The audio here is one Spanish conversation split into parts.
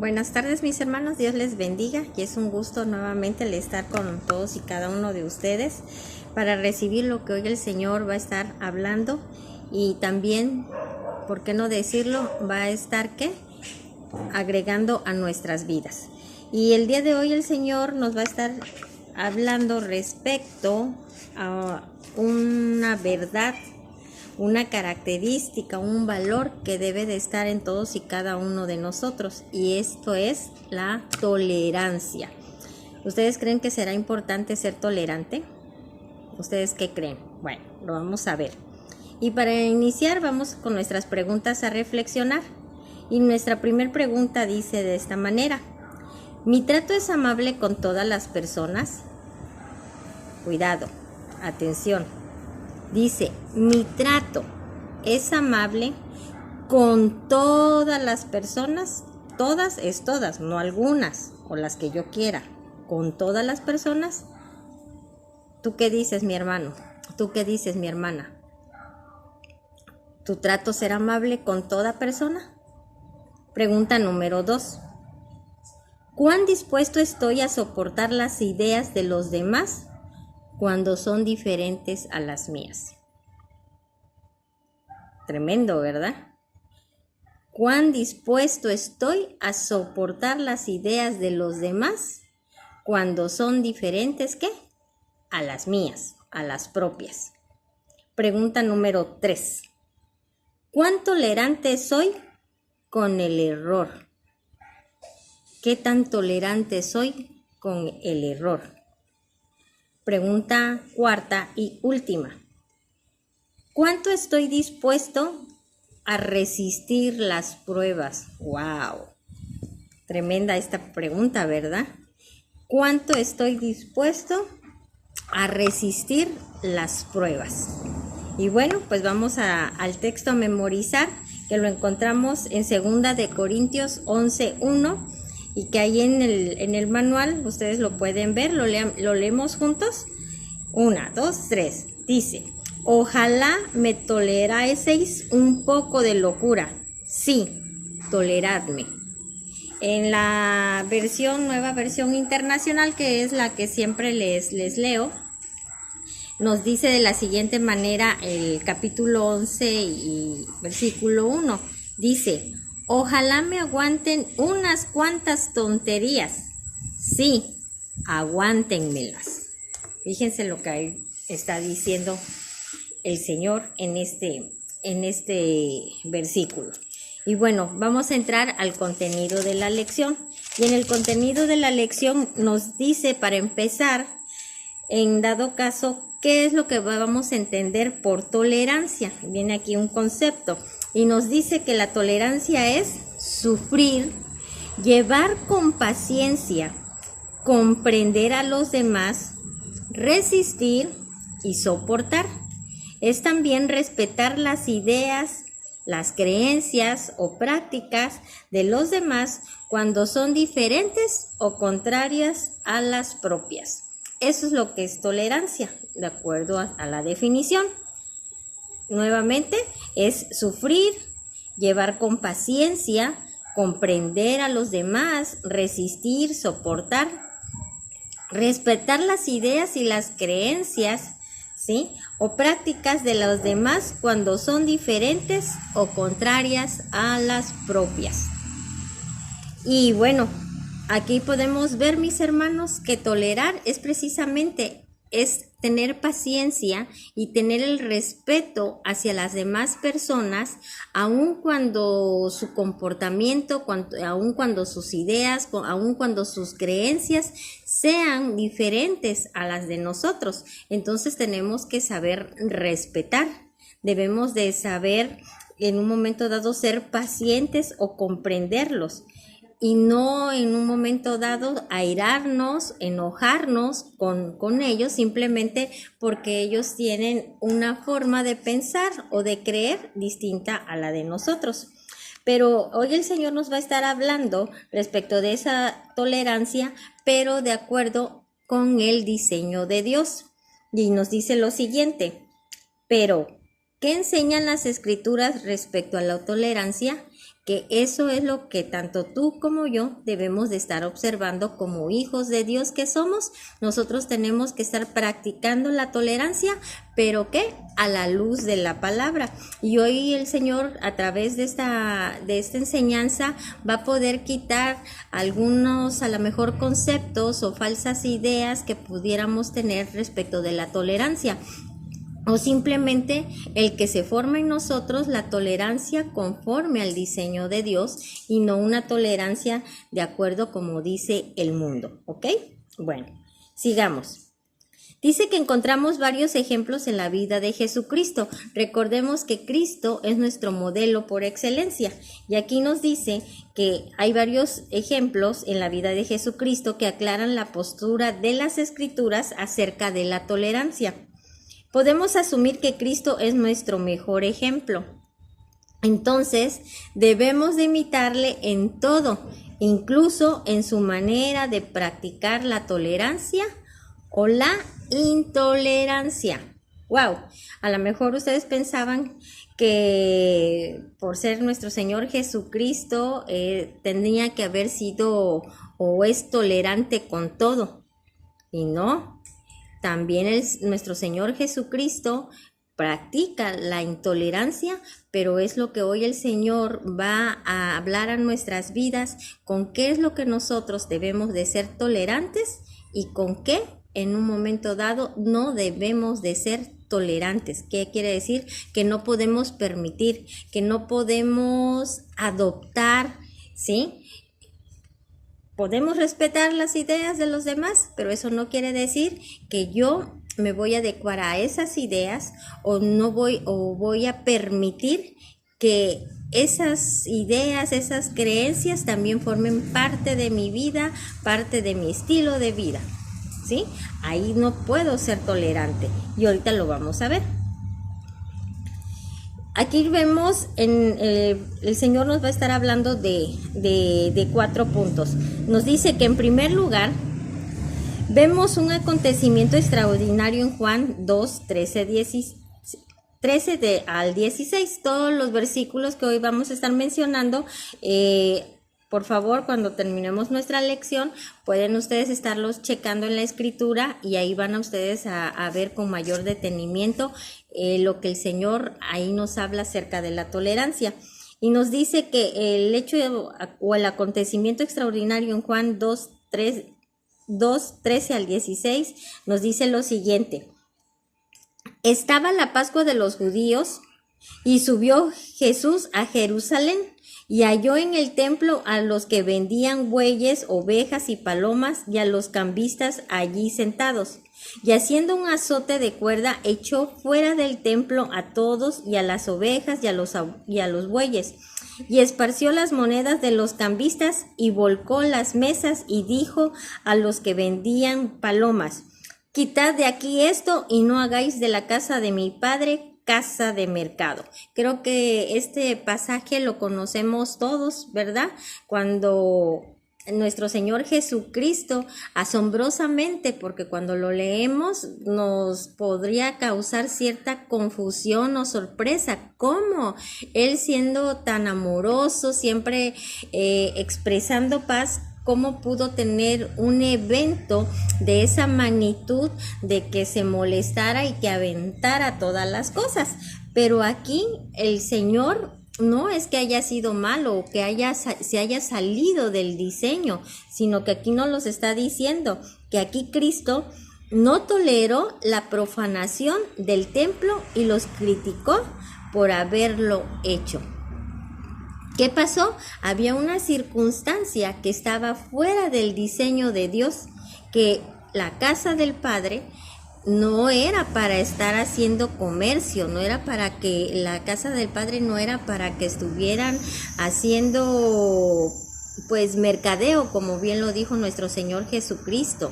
Buenas tardes mis hermanos, Dios les bendiga y es un gusto nuevamente el estar con todos y cada uno de ustedes para recibir lo que hoy el Señor va a estar hablando y también, ¿por qué no decirlo? Va a estar agregando a nuestras vidas. Y el día de hoy el Señor nos va a estar hablando respecto a una verdad, una característica, un valor que debe de estar en todos y cada uno de nosotros, y esto es la tolerancia. ¿Ustedes creen que será importante ser tolerante? ¿Ustedes qué creen? Bueno, lo vamos a ver. Y para iniciar vamos con nuestras preguntas a reflexionar. Y nuestra primera pregunta dice de esta manera: ¿mi trato es amable con todas las personas? Cuidado, atención. Dice, mi trato es amable con todas las personas. Todas es todas, no algunas o las que yo quiera. Con todas las personas. ¿Tú qué dices, mi hermano? ¿Tú qué dices, mi hermana? ¿Tu trato será amable con toda persona? Pregunta número 2. ¿Cuán dispuesto estoy a soportar las ideas de los demás cuando son diferentes a las mías? Tremendo, ¿verdad? ¿Cuán dispuesto estoy a soportar las ideas de los demás cuando son diferentes, ¿qué? A las mías, a las propias. Pregunta número 3. ¿Cuán tolerante soy con el error? ¿Qué tan tolerante soy con el error? Pregunta cuarta y última. ¿Cuánto estoy dispuesto a resistir las pruebas? ¡Wow! Tremenda esta pregunta, ¿verdad? ¿Cuánto estoy dispuesto a resistir las pruebas? Y bueno, pues vamos al texto a memorizar, que lo encontramos en 2 de Corintios 11:1, y que ahí en el manual ustedes lo pueden ver, lo leemos juntos. 1, 2, 3. Dice: ojalá me toleraseis un poco de locura. Sí, toleradme. En la nueva versión internacional, que es la que siempre les leo, nos dice de la siguiente manera el capítulo 11 y versículo 1. Dice: ojalá me aguanten unas cuantas tonterías. Sí, aguántenmelas. Fíjense lo que ahí está diciendo el Señor en este versículo. Y bueno, vamos a entrar al contenido de la lección. Y en el contenido de la lección nos dice, para empezar, en dado caso, ¿qué es lo que vamos a entender por tolerancia? Viene aquí un concepto y nos dice que la tolerancia es sufrir, llevar con paciencia, comprender a los demás, resistir y soportar. Es también respetar las ideas, las creencias o prácticas de los demás cuando son diferentes o contrarias a las propias. Eso es lo que es tolerancia, de acuerdo a la definición. Nuevamente, es sufrir, llevar con paciencia, comprender a los demás, resistir, soportar, respetar las ideas y las creencias, ¿sí?, o prácticas de los demás cuando son diferentes o contrarias a las propias. Y bueno, aquí podemos ver, mis hermanos, que tolerar es precisamente tener paciencia y tener el respeto hacia las demás personas, aun cuando su comportamiento, aun cuando sus ideas, aun cuando sus creencias sean diferentes a las de nosotros. Entonces tenemos que saber respetar, debemos de saber en un momento dado ser pacientes o comprenderlos, y no en un momento dado airarnos, enojarnos con ellos simplemente porque ellos tienen una forma de pensar o de creer distinta a la de nosotros. Pero hoy el Señor nos va a estar hablando respecto de esa tolerancia, pero de acuerdo con el diseño de Dios. Y nos dice lo siguiente: pero, ¿qué enseñan las Escrituras respecto a la tolerancia? que eso es lo que tanto tú como yo debemos de estar observando como hijos de Dios que somos. Nosotros tenemos que estar practicando la tolerancia, pero ¿qué? A la luz de la palabra. Y hoy el Señor, a través de esta enseñanza, va a poder quitar algunos, a lo mejor, conceptos o falsas ideas que pudiéramos tener respecto de la tolerancia. O simplemente el que se forma en nosotros la tolerancia conforme al diseño de Dios y no una tolerancia de acuerdo como dice el mundo, ¿ok? Bueno, sigamos. Dice que encontramos varios ejemplos en la vida de Jesucristo. Recordemos que Cristo es nuestro modelo por excelencia. Y aquí nos dice que hay varios ejemplos en la vida de Jesucristo que aclaran la postura de las Escrituras acerca de la tolerancia. Podemos asumir que Cristo es nuestro mejor ejemplo. Entonces, debemos de imitarle en todo, incluso en su manera de practicar la tolerancia o la intolerancia. ¡Wow! A lo mejor ustedes pensaban que por ser nuestro Señor Jesucristo tendría que haber sido o es tolerante con todo. Y no. También nuestro Señor Jesucristo practica la intolerancia, pero es lo que hoy el Señor va a hablar a nuestras vidas, con qué es lo que nosotros debemos de ser tolerantes y con qué en un momento dado no debemos de ser tolerantes. ¿Qué quiere decir? Que no podemos permitir, que no podemos adoptar, ¿sí? Podemos respetar las ideas de los demás, pero eso no quiere decir que yo me voy a adecuar a esas ideas o voy a permitir que esas ideas, esas creencias también formen parte de mi vida, parte de mi estilo de vida, ¿sí? Ahí no puedo ser tolerante y ahorita lo vamos a ver. Aquí vemos, el Señor nos va a estar hablando de 4 puntos. Nos dice que en primer lugar, vemos un acontecimiento extraordinario en Juan 2, 13 al 16. Todos los versículos que hoy vamos a estar mencionando, por favor, cuando terminemos nuestra lección, pueden ustedes estarlos checando en la escritura y ahí van a ustedes a ver con mayor detenimiento lo que el Señor ahí nos habla acerca de la tolerancia. Y nos dice que el hecho o el acontecimiento extraordinario en Juan 2, 13 al 16 nos dice lo siguiente. Estaba la Pascua de los judíos y subió Jesús a Jerusalén y halló en el templo a los que vendían bueyes, ovejas y palomas y a los cambistas allí sentados. Y haciendo un azote de cuerda, echó fuera del templo a todos y a las ovejas y a los bueyes. Y esparció las monedas de los cambistas y volcó las mesas y dijo a los que vendían palomas, quitad de aquí esto y no hagáis de la casa de mi padre casa de mercado. Creo que este pasaje lo conocemos todos, ¿verdad? Cuando nuestro Señor Jesucristo, asombrosamente, porque cuando lo leemos nos podría causar cierta confusión o sorpresa, cómo Él siendo tan amoroso, siempre expresando paz, cómo pudo tener un evento de esa magnitud de que se molestara y que aventara todas las cosas. Pero aquí el Señor no es que haya sido malo o que se haya salido del diseño, sino que aquí nos los está diciendo que aquí Cristo no toleró la profanación del templo y los criticó por haberlo hecho. ¿Qué pasó? Había una circunstancia que estaba fuera del diseño de Dios, que la casa del Padre no era para estar haciendo comercio, no era para que la casa del Padre no era para que estuvieran haciendo pues mercadeo, como bien lo dijo nuestro Señor Jesucristo.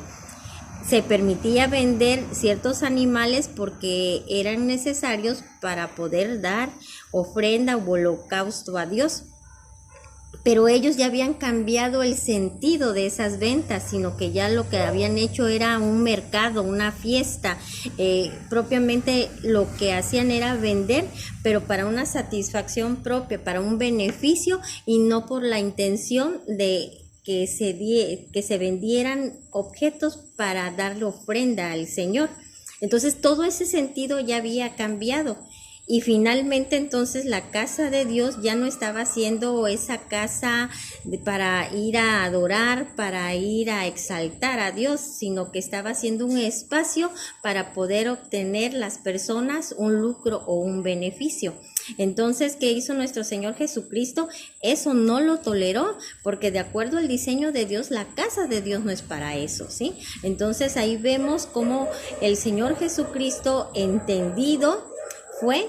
Se permitía vender ciertos animales porque eran necesarios para poder dar ofrenda o holocausto a Dios. pero ellos ya habían cambiado el sentido de esas ventas, sino que ya lo que habían hecho era un mercado, una fiesta. Propiamente lo que hacían era vender, pero para una satisfacción propia, para un beneficio, y no por la intención de que se vendieran objetos para darle ofrenda al Señor. Entonces todo ese sentido ya había cambiado. Y finalmente entonces la casa de Dios ya no estaba siendo esa casa para ir a adorar, para ir a exaltar a Dios, sino que estaba siendo un espacio para poder obtener las personas un lucro o un beneficio. Entonces, ¿qué hizo nuestro Señor Jesucristo? Eso no lo toleró, porque de acuerdo al diseño de Dios, la casa de Dios no es para eso, ¿sí? Entonces ahí vemos cómo el Señor Jesucristo entendido fue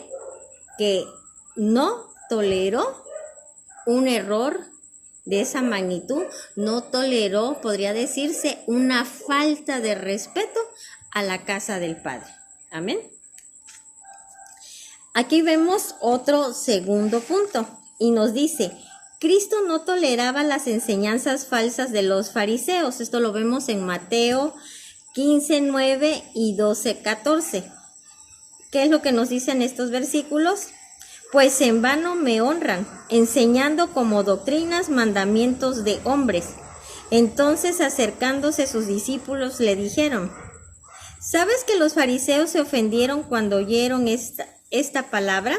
que no toleró un error de esa magnitud, no toleró, podría decirse, una falta de respeto a la casa del Padre. Amén. Aquí vemos otro segundo punto y nos dice: Cristo no toleraba las enseñanzas falsas de los fariseos. Esto lo vemos en Mateo 15:9 y 12:14. ¿Qué es lo que nos dicen estos versículos? Pues en vano me honran, enseñando como doctrinas mandamientos de hombres. Entonces, acercándose sus discípulos, le dijeron: ¿sabes que los fariseos se ofendieron cuando oyeron esta palabra?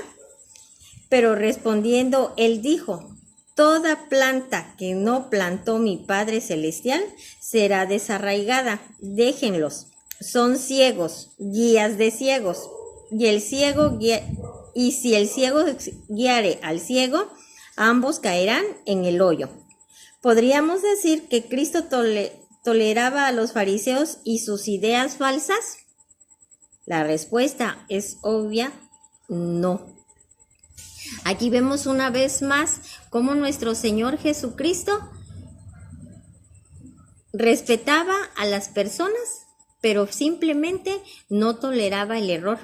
Pero respondiendo, él dijo: toda planta que no plantó mi Padre Celestial será desarraigada. Déjenlos, son ciegos, guías de ciegos. Y si el ciego guiare al ciego, ambos caerán en el hoyo. ¿Podríamos decir que Cristo toleraba a los fariseos y sus ideas falsas? La respuesta es obvia: no. Aquí vemos una vez más cómo nuestro Señor Jesucristo respetaba a las personas, pero simplemente no toleraba el error.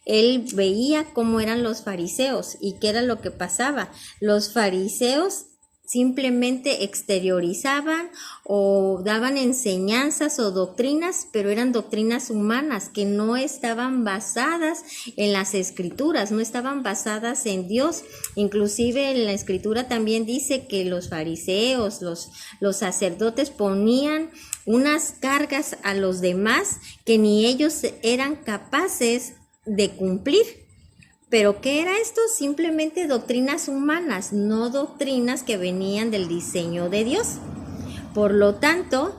Él veía cómo eran los fariseos y qué era lo que pasaba. Los fariseos simplemente exteriorizaban o daban enseñanzas o doctrinas, pero eran doctrinas humanas que no estaban basadas en las escrituras, no estaban basadas en Dios. Inclusive en la escritura también dice que los fariseos, los sacerdotes ponían unas cargas a los demás que ni ellos eran capaces de cumplir. ¿Pero qué era esto? Simplemente doctrinas humanas, no doctrinas que venían del diseño de Dios. Por lo tanto,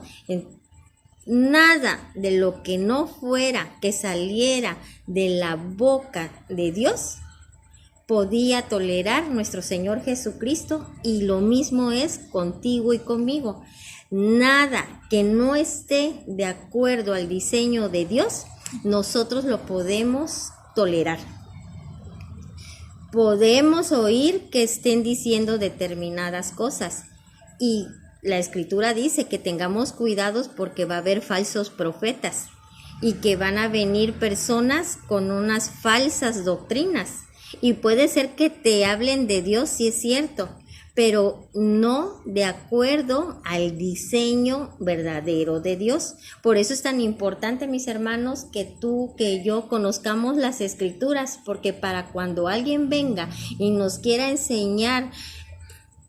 nada de lo que no fuera que saliera de la boca de Dios podía tolerar nuestro Señor Jesucristo, y lo mismo es contigo y conmigo. Nada que no esté de acuerdo al diseño de Dios, nosotros lo podemos tolerar. Podemos oír que estén diciendo determinadas cosas, y la escritura dice que tengamos cuidados porque va a haber falsos profetas y que van a venir personas con unas falsas doctrinas, y puede ser que te hablen de Dios, sí es cierto, pero no de acuerdo al diseño verdadero de Dios. Por eso es tan importante, mis hermanos, que tú, que yo conozcamos las escrituras, porque para cuando alguien venga y nos quiera enseñar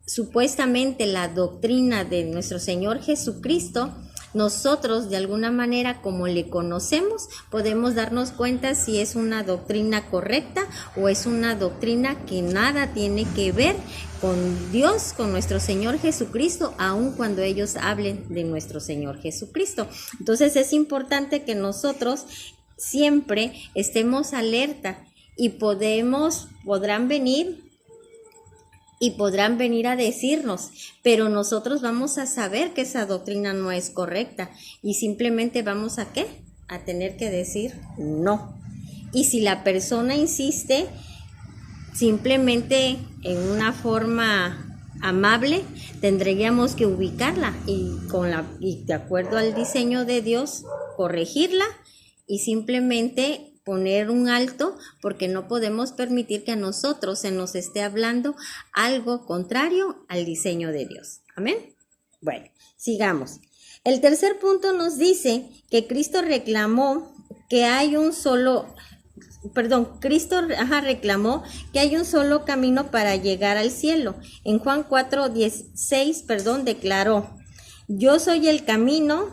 supuestamente la doctrina de nuestro Señor Jesucristo, nosotros de alguna manera, como le conocemos, podemos darnos cuenta si es una doctrina correcta o es una doctrina que nada tiene que ver con Dios, con nuestro Señor Jesucristo, aun cuando ellos hablen de nuestro Señor Jesucristo. Entonces es importante que nosotros siempre estemos alerta, y podrán venir a decirnos, pero nosotros vamos a saber que esa doctrina no es correcta, y simplemente vamos a ¿qué? A tener que decir no. Y si la persona insiste, simplemente en una forma amable, tendríamos que ubicarla y de acuerdo al diseño de Dios, corregirla y simplemente poner un alto porque no podemos permitir que a nosotros se nos esté hablando algo contrario al diseño de Dios. Amén. Bueno, sigamos. El tercer punto nos dice que Cristo reclamó que hay un solo, reclamó que hay un solo camino para llegar al cielo. En Juan 4:16, declaró, yo soy el camino.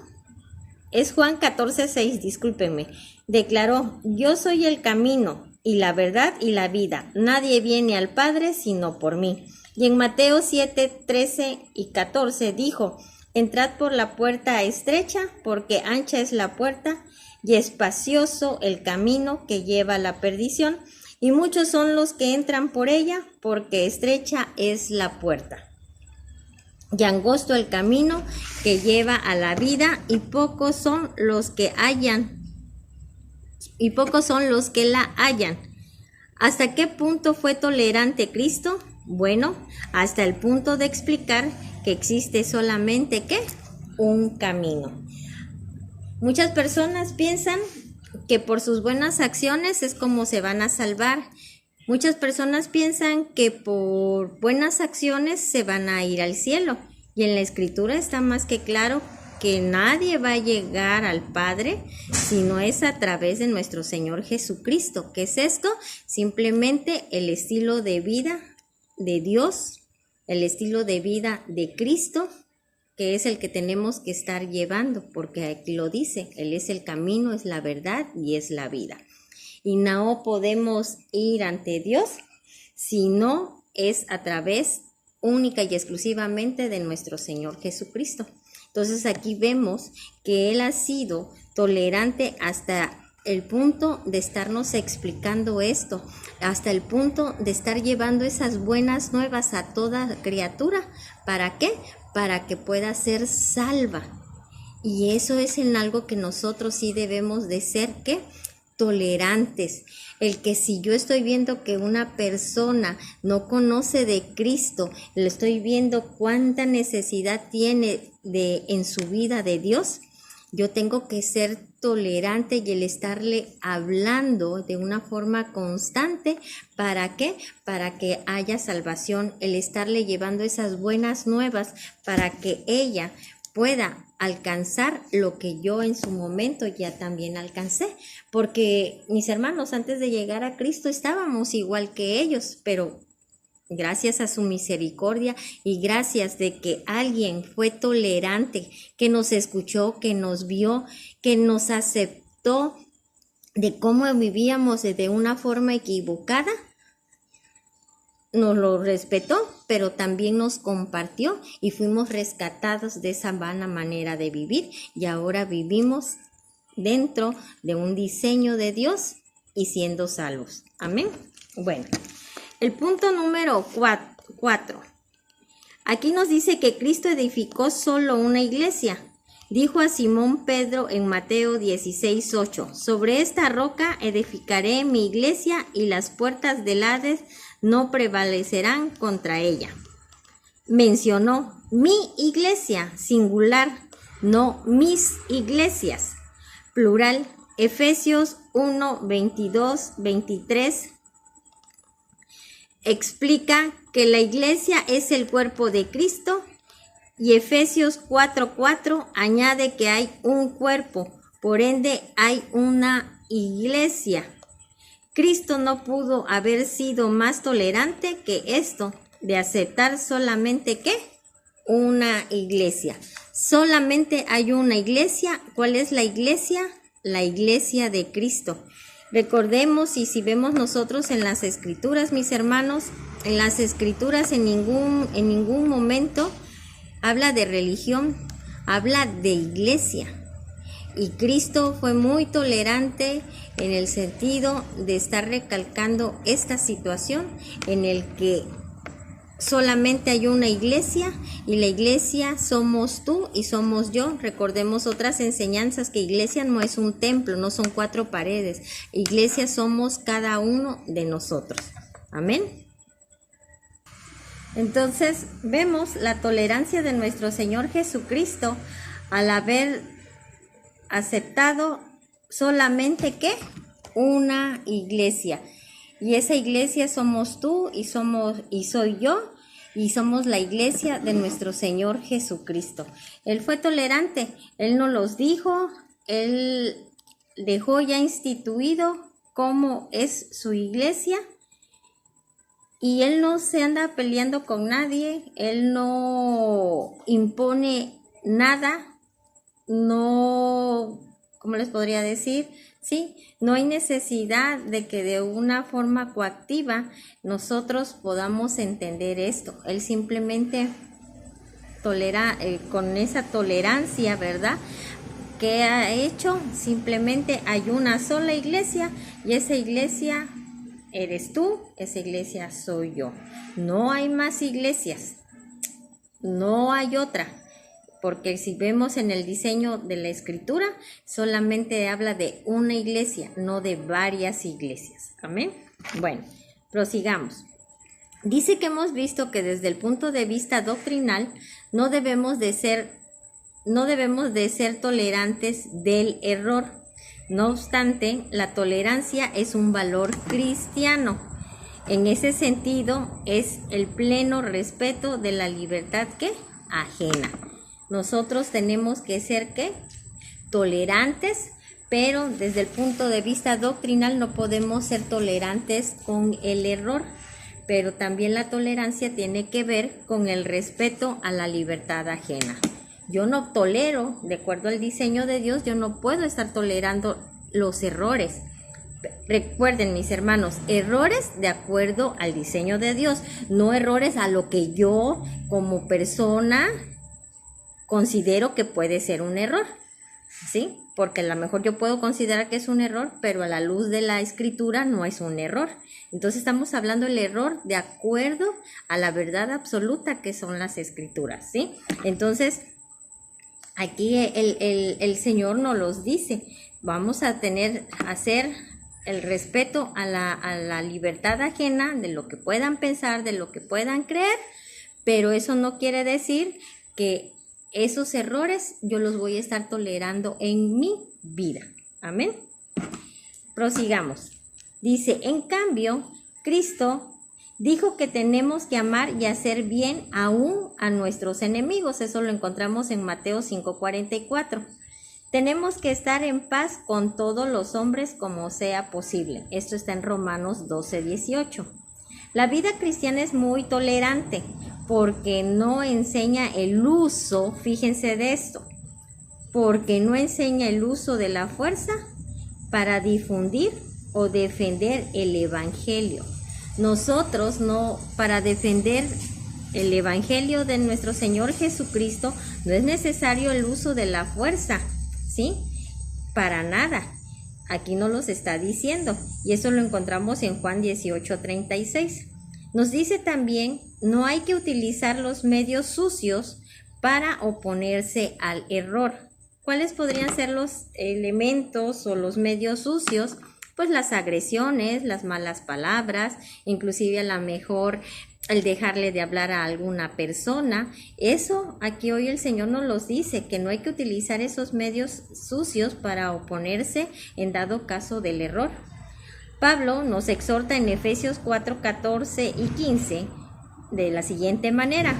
Es Juan 14:6, discúlpenme. Declaró, yo soy el camino y la verdad y la vida. Nadie viene al Padre sino por mí. Y en Mateo 7:13 y 14 dijo, entrad por la puerta estrecha, porque ancha es la puerta y espacioso el camino que lleva a la perdición, y muchos son los que entran por ella, porque estrecha es la puerta y angosto el camino que lleva a la vida, y pocos son los que la hallan. ¿Hasta qué punto fue tolerante Cristo? Bueno, hasta el punto de explicar que existe solamente ¿qué? Un camino. Muchas personas piensan que por sus buenas acciones es como se van a salvar. Muchas personas piensan que por buenas acciones se van a ir al cielo. Y en la Escritura está más que claro que nadie va a llegar al Padre si no es a través de nuestro Señor Jesucristo. ¿Qué es esto? Simplemente el estilo de vida de Dios, el estilo de vida de Cristo, que es el que tenemos que estar llevando, porque aquí lo dice, Él es el camino, es la verdad y es la vida. Y no podemos ir ante Dios si no es a través única y exclusivamente de nuestro Señor Jesucristo. Entonces aquí vemos que Él ha sido tolerante hasta el punto de estarnos explicando esto, hasta el punto de estar llevando esas buenas nuevas a toda criatura. ¿Para qué? Para que pueda ser salva. Y eso es en algo que nosotros sí debemos de ser, ¿qué? Tolerantes. El que si yo estoy viendo que una persona no conoce de Cristo, le estoy viendo cuánta necesidad tiene en su vida de Dios, yo tengo que ser tolerante y el estarle hablando de una forma constante. ¿Para qué? Para que haya salvación, el estarle llevando esas buenas nuevas para que ella pueda alcanzar lo que yo en su momento ya también alcancé. Porque mis hermanos, antes de llegar a Cristo estábamos igual que ellos, pero gracias a su misericordia y gracias de que alguien fue tolerante, que nos escuchó, que nos vio, que nos aceptó de cómo vivíamos de una forma equivocada, nos lo respetó, pero también nos compartió y fuimos rescatados de esa vana manera de vivir, y ahora vivimos dentro de un diseño de Dios y siendo salvos. Amén. Bueno, el punto número 4. Aquí nos dice que Cristo edificó solo una iglesia. Dijo a Simón Pedro en Mateo 16:8, sobre esta roca edificaré mi iglesia y las puertas del Hades no prevalecerán contra ella. Mencionó mi iglesia, singular, no mis iglesias, plural. Efesios 1:22-23 explica que la iglesia es el cuerpo de Cristo, y Efesios 4:4 añade que hay un cuerpo, por ende hay una iglesia. Cristo no pudo haber sido más tolerante que esto, de aceptar solamente ¿qué? Una iglesia. Solamente hay una iglesia. ¿Cuál es la iglesia? La iglesia de Cristo. Recordemos, y si vemos nosotros en las Escrituras, mis hermanos, en las Escrituras en ningún momento habla de religión, habla de iglesia. Y Cristo fue muy tolerante en el sentido de estar recalcando esta situación en el que solamente hay una iglesia, y la iglesia somos tú y somos yo. Recordemos otras enseñanzas, que iglesia no es un templo, no son 4 paredes. Iglesia somos cada uno de nosotros. Amén. Entonces vemos la tolerancia de nuestro Señor Jesucristo al haber aceptado solamente ¿qué? una iglesia. Y esa iglesia somos tú y soy yo, y somos la iglesia de nuestro Señor Jesucristo. Él fue tolerante, Él nos los dijo, Él dejó ya instituido cómo es su iglesia, y Él no se anda peleando con nadie, Él no impone nada, no, ¿cómo les podría decir? Sí, no hay necesidad de que de una forma coactiva nosotros podamos entender esto. Él simplemente tolera, con esa tolerancia, ¿verdad?, que ha hecho, simplemente hay una sola iglesia, y esa iglesia eres tú, esa iglesia soy yo. No hay más iglesias, no hay otra. Porque si vemos en el diseño de la escritura, solamente habla de una iglesia, no de varias iglesias. Amén. Bueno, prosigamos. Dice que hemos visto que desde el punto de vista doctrinal no debemos de ser tolerantes del error. No obstante, la tolerancia es un valor cristiano. En ese sentido, es el pleno respeto de la libertad ajena. Nosotros tenemos que ser tolerantes, pero desde el punto de vista doctrinal no podemos ser tolerantes con el error, pero también la tolerancia tiene que ver con el respeto a la libertad ajena. Yo no tolero, de acuerdo al diseño de Dios, yo no puedo estar tolerando los errores. Recuerden, mis hermanos, errores de acuerdo al diseño de Dios, no errores a lo que yo como persona considero que puede ser un error, ¿sí? Porque a lo mejor yo puedo considerar que es un error, pero a la luz de la escritura no es un error. Entonces estamos hablando del error de acuerdo a la verdad absoluta que son las escrituras, ¿sí? Entonces, aquí el Señor nos los dice, vamos a hacer el respeto a la libertad ajena, de lo que puedan pensar, de lo que puedan creer, pero eso no quiere decir que esos errores yo los voy a estar tolerando en mi vida. Amén. Prosigamos. Dice, en cambio, Cristo dijo que tenemos que amar y hacer bien aún a nuestros enemigos. Eso lo encontramos en Mateo 5:44. Tenemos que estar en paz con todos los hombres como sea posible. Esto está en Romanos 12:18. La vida cristiana es muy tolerante porque no enseña el uso, fíjense de esto, porque no enseña el uso de la fuerza para difundir o defender el evangelio. Nosotros no, para defender el evangelio de nuestro Señor Jesucristo, no es necesario el uso de la fuerza, ¿sí? Para nada. Aquí nos los está diciendo, y eso lo encontramos en Juan 18:36. Nos dice también, no hay que utilizar los medios sucios para oponerse al error. ¿Cuáles podrían ser los elementos o los medios sucios? Pues las agresiones, las malas palabras, inclusive a lo mejor el dejarle de hablar a alguna persona. Eso aquí hoy el Señor nos los dice, que no hay que utilizar esos medios sucios para oponerse en dado caso del error. Pablo nos exhorta en Efesios 4:14 y 15 de la siguiente manera,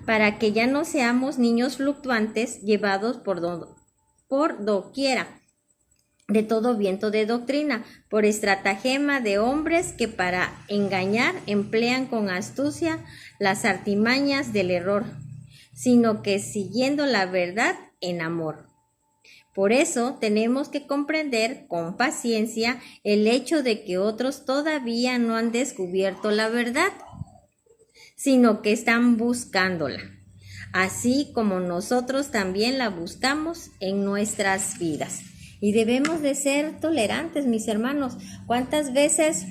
para que ya no seamos niños fluctuantes llevados por doquiera de todo viento de doctrina, por estratagema de hombres que para engañar emplean con astucia las artimañas del error, sino que siguiendo la verdad en amor. Por eso tenemos que comprender con paciencia el hecho de que otros todavía no han descubierto la verdad, sino que están buscándola, así como nosotros también la buscamos en nuestras vidas. Y debemos de ser tolerantes, mis hermanos. ¿Cuántas veces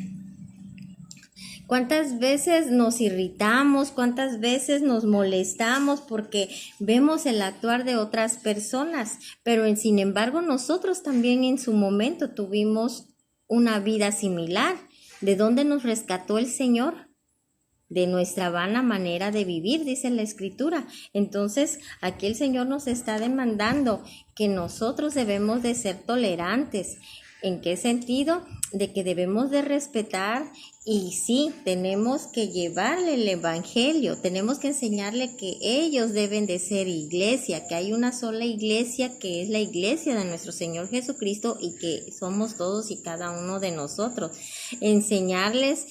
nos irritamos? ¿Cuántas veces nos molestamos porque vemos el actuar de otras personas? Pero sin embargo, nosotros también en su momento tuvimos una vida similar. ¿De dónde nos rescató el Señor? De nuestra vana manera de vivir, dice la Escritura. Entonces, aquí el Señor nos está demandando que nosotros debemos de ser tolerantes. ¿En qué sentido? de que debemos de respetar y sí, tenemos que llevarle el evangelio, tenemos que enseñarle que ellos deben de ser iglesia, que hay una sola iglesia que es la iglesia de nuestro Señor Jesucristo y que somos todos y cada uno de nosotros. Enseñarles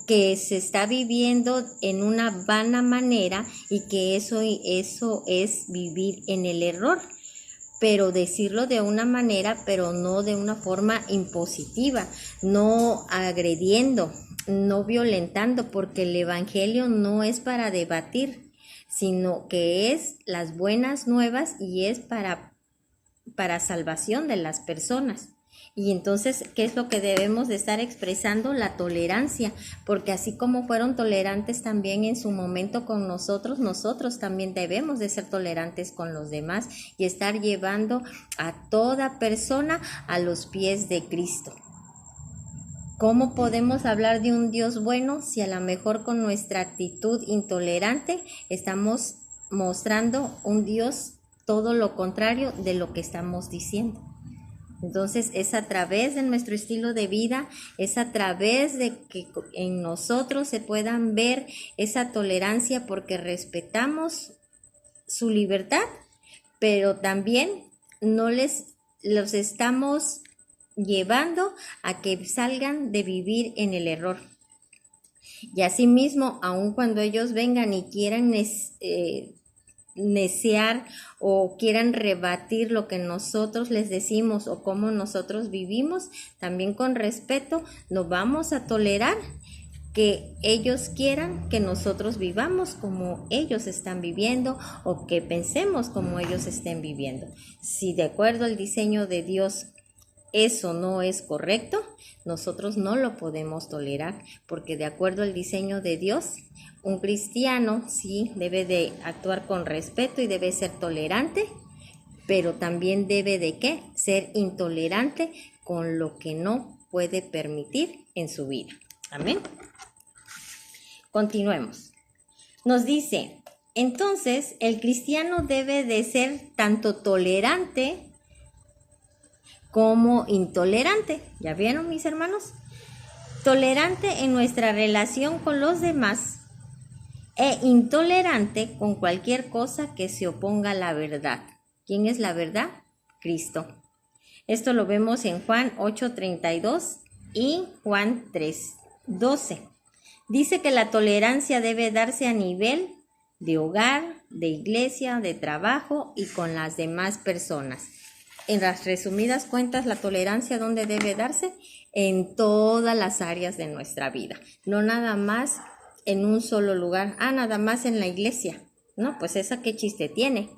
que se está viviendo en una vana manera y que eso es vivir en el error. Pero decirlo de una manera, pero no de una forma impositiva, no agrediendo, no violentando, porque el evangelio no es para debatir, sino que es las buenas nuevas y es para salvación de las personas. Y entonces, ¿qué es lo que debemos de estar expresando? La tolerancia, porque así como fueron tolerantes también en su momento con nosotros, nosotros también debemos de ser tolerantes con los demás y estar llevando a toda persona a los pies de Cristo. ¿Cómo podemos hablar de un Dios bueno si a lo mejor con nuestra actitud intolerante estamos mostrando un Dios todo lo contrario de lo que estamos diciendo? Entonces es a través de nuestro estilo de vida, es a través de que en nosotros se puedan ver esa tolerancia porque respetamos su libertad, pero también no los estamos llevando a que salgan de vivir en el error. Y asimismo, aun cuando ellos vengan y quieran neciar o quieran rebatir lo que nosotros les decimos o cómo nosotros vivimos, también con respeto no vamos a tolerar que ellos quieran que nosotros vivamos como ellos están viviendo o que pensemos como ellos estén viviendo. Si de acuerdo al diseño de Dios eso no es correcto, nosotros no lo podemos tolerar, porque de acuerdo al diseño de Dios, un cristiano sí debe de actuar con respeto y debe ser tolerante, pero también debe de ¿qué? Ser intolerante con lo que no puede permitir en su vida. Amén. Continuemos. Nos dice, entonces el cristiano debe de ser tanto tolerante como intolerante. ¿Ya vieron, mis hermanos? Tolerante en nuestra relación con los demás e intolerante con cualquier cosa que se oponga a la verdad. ¿Quién es la verdad? Cristo. Esto lo vemos en Juan 8:32 y Juan 3:12. Dice que la tolerancia debe darse a nivel de hogar, de iglesia, de trabajo y con las demás personas. En las resumidas cuentas, la tolerancia, ¿dónde debe darse? En todas las áreas de nuestra vida, no nada más en un solo lugar, nada más en la iglesia, no, pues esa qué chiste tiene,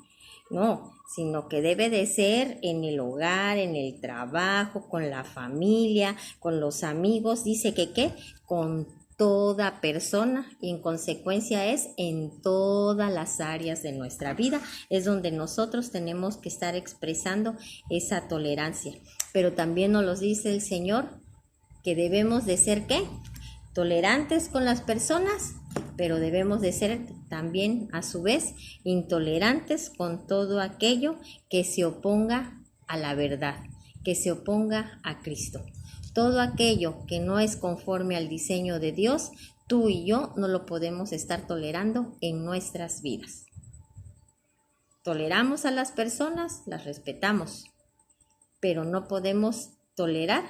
no, sino que debe de ser en el hogar, en el trabajo, con la familia, con los amigos, dice que ¿qué? Con toda persona y en consecuencia es en todas las áreas de nuestra vida es donde nosotros tenemos que estar expresando esa tolerancia, pero también nos lo dice el Señor que debemos de ser ¿qué? Tolerantes con las personas, pero debemos de ser también a su vez intolerantes con todo aquello que se oponga a la verdad, que se oponga a Cristo. Todo aquello que no es conforme al diseño de Dios, tú y yo no lo podemos estar tolerando en nuestras vidas. Toleramos a las personas, las respetamos, pero no podemos tolerar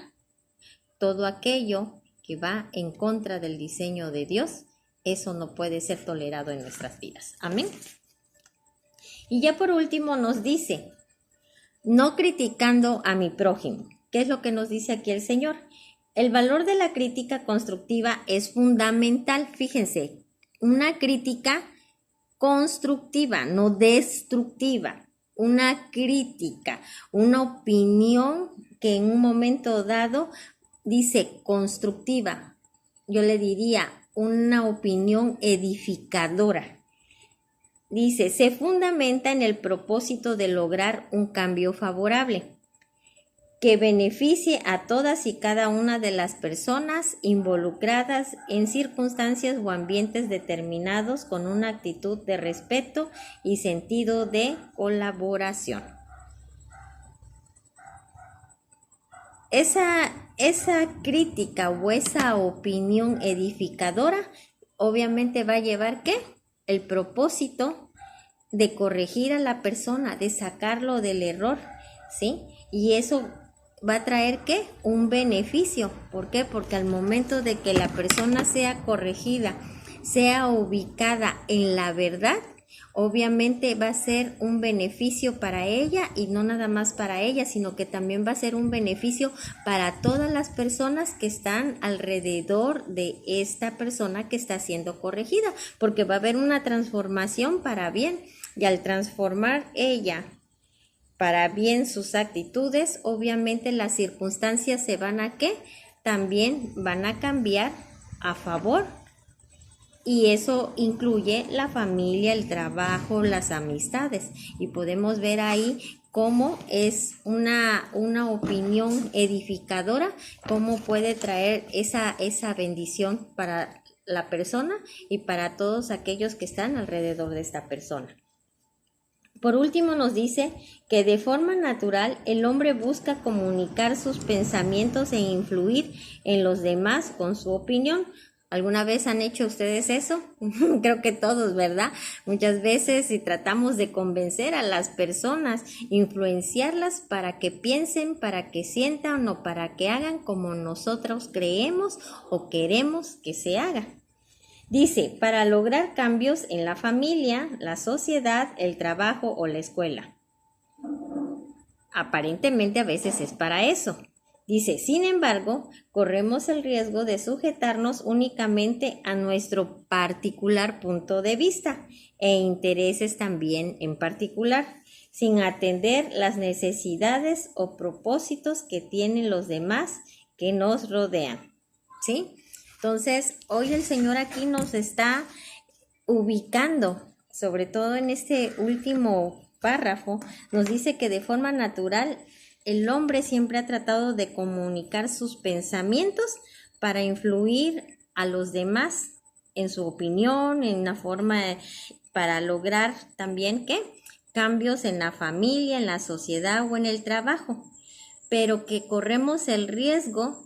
todo aquello que va en contra del diseño de Dios. Eso no puede ser tolerado en nuestras vidas. Amén. Y ya por último nos dice, no criticando a mi prójimo. ¿Qué es lo que nos dice aquí el Señor? El valor de la crítica constructiva es fundamental. Fíjense, una crítica constructiva, no destructiva. Una crítica, una opinión que en un momento dado dice constructiva. Yo le diría una opinión edificadora. Dice, se fundamenta en el propósito de lograr un cambio favorable que beneficie a todas y cada una de las personas involucradas en circunstancias o ambientes determinados con una actitud de respeto y sentido de colaboración. esa crítica o esa opinión edificadora obviamente va a llevar ¿qué? El propósito de corregir a la persona, de sacarlo del error, ¿sí? Y eso va a traer ¿qué? Un beneficio. ¿Por qué? Porque al momento de que la persona sea corregida, sea ubicada en la verdad, obviamente va a ser un beneficio para ella, y no nada más para ella, sino que también va a ser un beneficio para todas las personas que están alrededor de esta persona que está siendo corregida, porque va a haber una transformación para bien, y al transformar ella para bien sus actitudes, obviamente las circunstancias se van a ¿qué? También van a cambiar a favor. Y eso incluye la familia, el trabajo, las amistades. Y podemos ver ahí cómo es una opinión edificadora, cómo puede traer esa bendición para la persona y para todos aquellos que están alrededor de esta persona. Por último, nos dice que de forma natural el hombre busca comunicar sus pensamientos e influir en los demás con su opinión. ¿Alguna vez han hecho ustedes eso? Creo que todos, ¿verdad? Muchas veces si tratamos de convencer a las personas, influenciarlas para que piensen, para que sientan o para que hagan como nosotros creemos o queremos que se haga. Dice, para lograr cambios en la familia, la sociedad, el trabajo o la escuela. Aparentemente a veces es para eso. Dice, sin embargo, corremos el riesgo de sujetarnos únicamente a nuestro particular punto de vista e intereses también en particular, sin atender las necesidades o propósitos que tienen los demás que nos rodean. ¿Sí? Entonces, hoy el Señor aquí nos está ubicando, sobre todo en este último párrafo, nos dice que de forma natural el hombre siempre ha tratado de comunicar sus pensamientos para influir a los demás en su opinión, en una forma para lograr también ¿qué? Cambios en la familia, en la sociedad o en el trabajo, pero que corremos el riesgo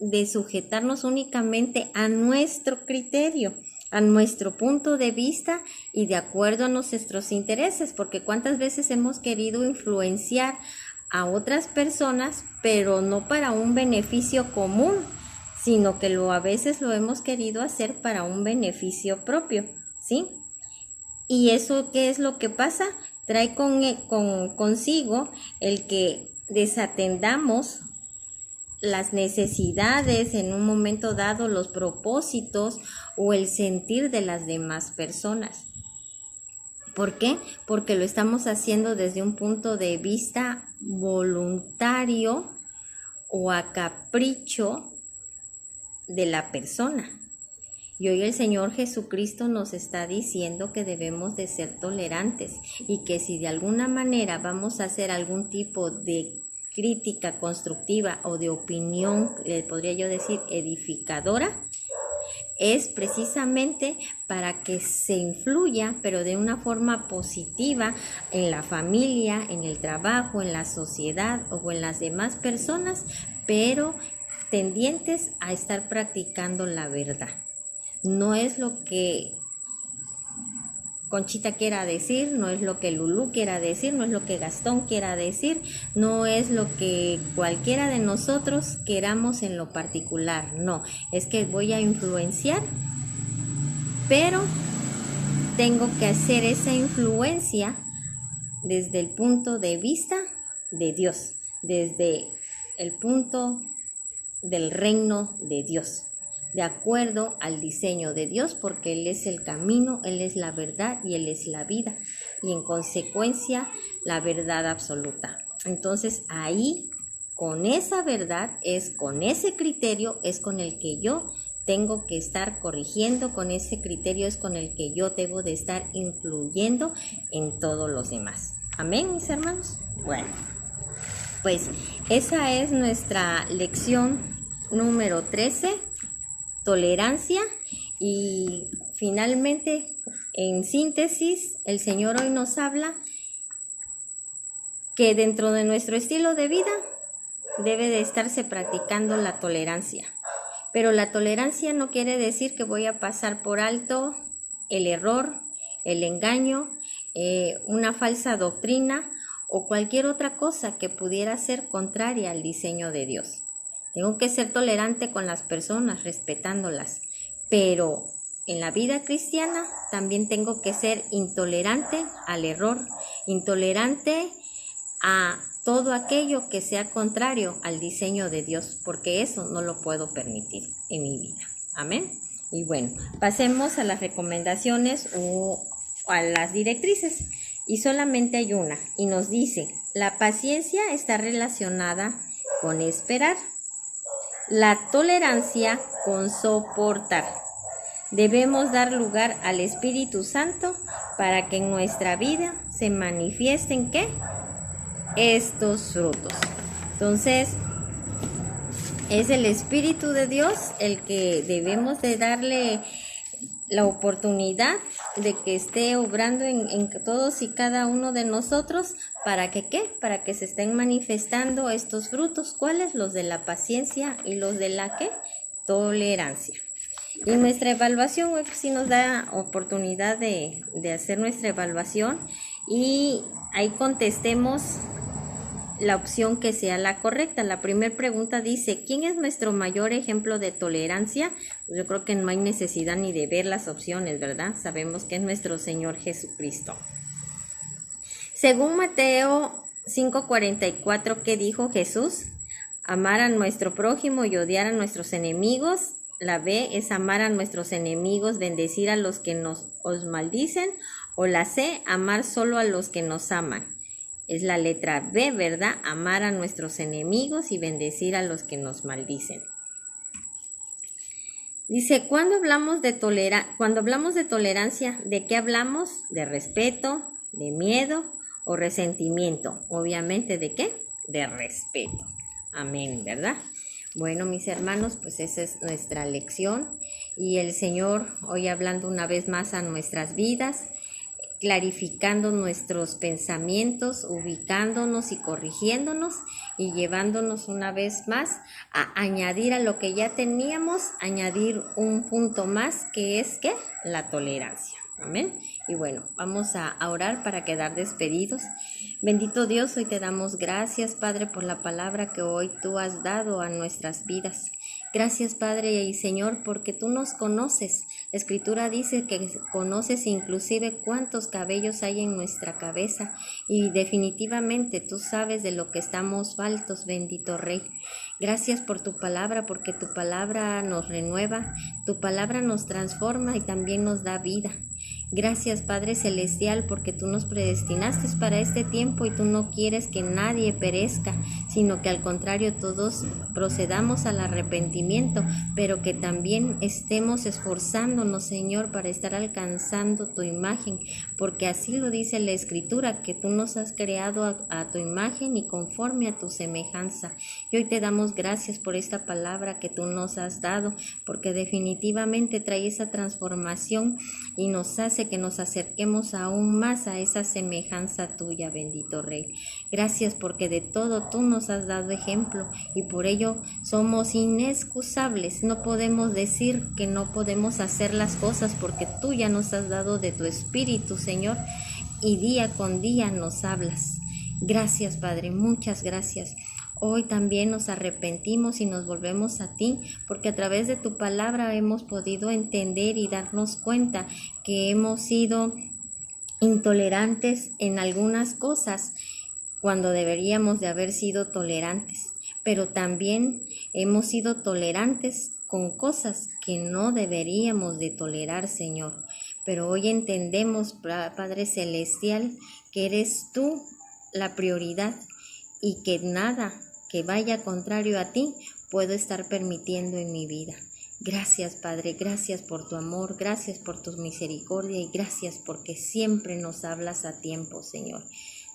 de sujetarnos únicamente a nuestro criterio, a nuestro punto de vista y de acuerdo a nuestros intereses, porque cuántas veces hemos querido influenciar a otras personas, pero no para un beneficio común, sino que a veces lo hemos querido hacer para un beneficio propio, ¿sí? Y eso, ¿qué es lo que pasa? Trae consigo el que desatendamos las necesidades en un momento dado, los propósitos o el sentir de las demás personas. ¿Por qué? Porque lo estamos haciendo desde un punto de vista voluntario o a capricho de la persona. Y hoy el Señor Jesucristo nos está diciendo que debemos de ser tolerantes y que si de alguna manera vamos a hacer algún tipo de crítica constructiva o de opinión, le podría yo decir edificadora, es precisamente para que se influya, pero de una forma positiva en la familia, en el trabajo, en la sociedad o en las demás personas, pero tendientes a estar practicando la verdad. No es lo que Conchita quiera decir, no es lo que Lulú quiera decir, no es lo que Gastón quiera decir, no es lo que cualquiera de nosotros queramos en lo particular, no, es que voy a influenciar, pero tengo que hacer esa influencia desde el punto de vista de Dios, desde el punto del reino de Dios, de acuerdo al diseño de Dios, porque Él es el camino, Él es la verdad y Él es la vida, y en consecuencia la verdad absoluta. Entonces ahí, con esa verdad, con ese criterio, es con el que yo tengo que estar corrigiendo, con ese criterio es con el que yo debo de estar influyendo en todos los demás. Amén, mis hermanos. Bueno, pues esa es nuestra lección número 13. Tolerancia, y finalmente, en síntesis, el Señor hoy nos habla que dentro de nuestro estilo de vida debe de estarse practicando la tolerancia. Pero la tolerancia no quiere decir que voy a pasar por alto el error, el engaño, una falsa doctrina o cualquier otra cosa que pudiera ser contraria al diseño de Dios. Tengo que ser tolerante con las personas, respetándolas, pero en la vida cristiana también tengo que ser intolerante al error, intolerante a todo aquello que sea contrario al diseño de Dios, porque eso no lo puedo permitir en mi vida. Amén. Y bueno, pasemos a las recomendaciones o a las directrices. Y solamente hay una, y nos dice, la paciencia está relacionada con esperar, la tolerancia con soportar. Debemos dar lugar al Espíritu Santo para que en nuestra vida se manifiesten, ¿qué? Estos frutos. Entonces, es el Espíritu de Dios el que debemos de darle la oportunidad de que esté obrando en todos y cada uno de nosotros. ¿Para que qué? Para que se estén manifestando estos frutos. ¿Cuáles? Los de la paciencia y los de la ¿qué? Tolerancia. Y nuestra evaluación, hoy sí nos da oportunidad de hacer nuestra evaluación y ahí contestemos la opción que sea la correcta. La primera pregunta dice, ¿quién es nuestro mayor ejemplo de tolerancia? Pues yo creo que no hay necesidad ni de ver las opciones, ¿verdad? Sabemos que es nuestro Señor Jesucristo. Según Mateo 5:44, ¿qué dijo Jesús? Amar a nuestro prójimo y odiar a nuestros enemigos. La B es amar a nuestros enemigos, bendecir a los que os maldicen. O la C, amar solo a los que nos aman. Es la letra B, ¿verdad? Amar a nuestros enemigos y bendecir a los que nos maldicen. Dice, cuando hablamos de tolerancia, ¿de qué hablamos? ¿De respeto, de miedo o resentimiento? Obviamente, ¿de qué? De respeto. Amén, ¿verdad? Bueno, mis hermanos, pues esa es nuestra lección. Y el Señor hoy hablando una vez más a nuestras vidas, clarificando nuestros pensamientos, ubicándonos y corrigiéndonos y llevándonos una vez más a añadir a lo que ya teníamos, añadir un punto más que es ¿qué? La tolerancia. Amén. Y bueno, vamos a orar para quedar despedidos. Bendito Dios, hoy te damos gracias, Padre, por la palabra que hoy tú has dado a nuestras vidas. Gracias, Padre y Señor, porque tú nos conoces. La Escritura dice que conoces inclusive cuántos cabellos hay en nuestra cabeza y definitivamente tú sabes de lo que estamos faltos, bendito Rey. Gracias por tu palabra, porque tu palabra nos renueva, tu palabra nos transforma y también nos da vida. Gracias, Padre Celestial, porque tú nos predestinaste para este tiempo y tú no quieres que nadie perezca, sino que al contrario todos procedamos al arrepentimiento, pero que también estemos esforzándonos, Señor, para estar alcanzando tu imagen, porque así lo dice la Escritura, que tú nos has creado a tu imagen y conforme a tu semejanza. Y hoy te damos gracias por esta palabra que tú nos has dado, porque definitivamente trae esa transformación y nos hace que nos acerquemos aún más a esa semejanza tuya, bendito Rey. Gracias porque de todo tú nos has dado ejemplo y por ello somos inexcusables. No podemos decir que no podemos hacer las cosas porque tú ya nos has dado de tu Espíritu, Señor, y día con día nos hablas. Gracias, Padre, muchas gracias. Hoy también nos arrepentimos y nos volvemos a ti, porque a través de tu palabra hemos podido entender y darnos cuenta que hemos sido intolerantes en algunas cosas cuando deberíamos de haber sido tolerantes, pero también hemos sido tolerantes con cosas que no deberíamos de tolerar, Señor. Pero hoy entendemos, Padre Celestial, que eres tú la prioridad y que nada que vaya contrario a ti puedo estar permitiendo en mi vida. Gracias, Padre, gracias por tu amor, gracias por tu misericordia y gracias porque siempre nos hablas a tiempo, Señor.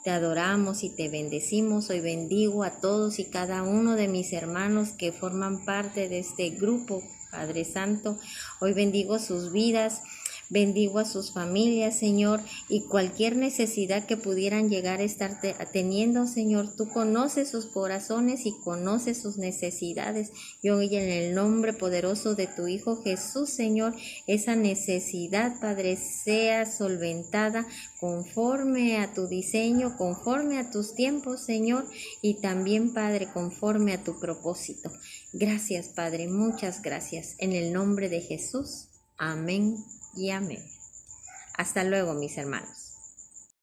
Te adoramos y te bendecimos. Hoy bendigo a todos y cada uno de mis hermanos que forman parte de este grupo, Padre Santo. Hoy bendigo sus vidas. Bendigo a sus familias, Señor, y cualquier necesidad que pudieran llegar a estar teniendo, Señor. Tú conoces sus corazones y conoces sus necesidades. Y hoy en el nombre poderoso de tu Hijo Jesús, Señor, esa necesidad, Padre, sea solventada conforme a tu diseño, conforme a tus tiempos, Señor, y también, Padre, conforme a tu propósito. Gracias, Padre, muchas gracias. En el nombre de Jesús, amén y amén. Hasta luego, mis hermanos.